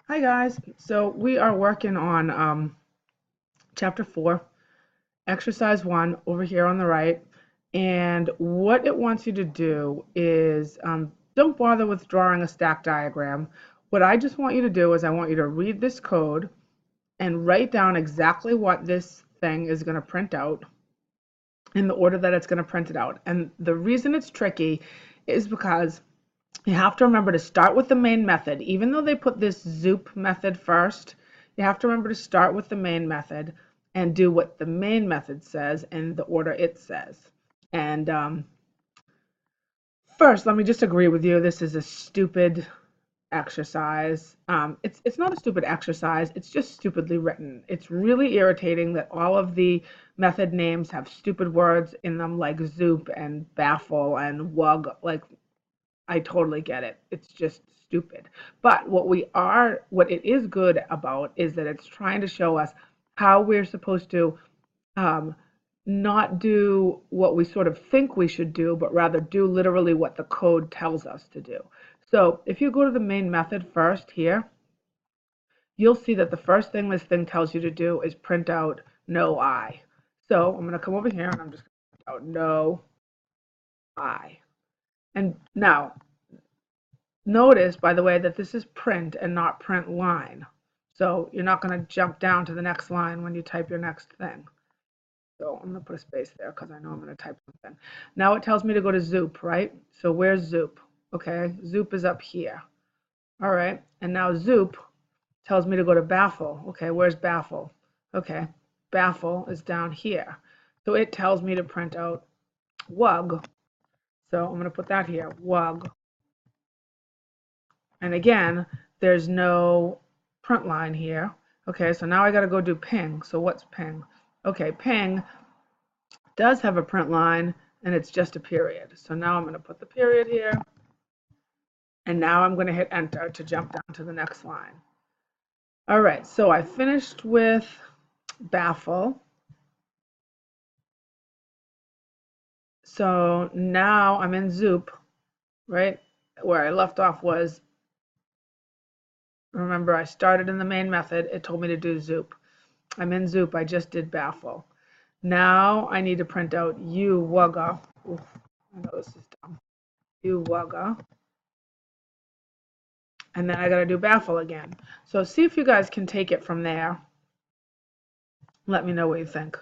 Hi guys. So we are working on chapter 4, exercise 1 over here on the right. And what it wants you to do is don't bother with drawing a stack diagram. What I just want you to do is I want you to read this code and write down exactly what this thing is going to print out in the order that it's going to print it out. And the reason it's tricky is because you have to remember to start with the main method. Even though they put this zoop method first, you have to remember to start with the main method and do what the main method says in the order it says. And first, let me just agree with you. This is a stupid exercise. It's not a stupid exercise. It's just stupidly written. It's really irritating that all of the method names have stupid words in them like zoop and baffle and wug. Like, I totally get it. It's just stupid. But what it is good about is that it's trying to show us how we're supposed to um, not do what we sort of think we should do, but rather do literally what the code tells us to do. So if you go to the main method first here, you'll see that the first thing this thing tells you to do is print out no I. So I'm going to come over here and I'm just going to print out no I. And now notice, by the way, that this is print and not print line. So you're not going to jump down to the next line when you type your next thing. So I'm going to put a space there because I know I'm going to type something. Now it tells me to go to Zoop, right? So where's Zoop? Okay, Zoop is up here. All right, and now Zoop tells me to go to Baffle. Okay, where's Baffle? Okay, Baffle is down here. So it tells me to print out Wug. So I'm going to put that here, Wug. And again, there's no print line here. Okay, so now I got to go do ping. So what's ping? Okay, ping does have a print line and it's just a period. So now I'm going to put the period here. And now I'm going to hit enter to jump down to the next line. All right, so I finished with baffle. So now I'm in Zoop, right? Where I left off was, remember I started in the main method, it told me to do Zoop. I'm in Zoop, I just did baffle. Now I need to print out you wugga. Oof, I know this is dumb. You wugga. And then I got to do baffle again. So see if you guys can take it from there. Let me know what you think.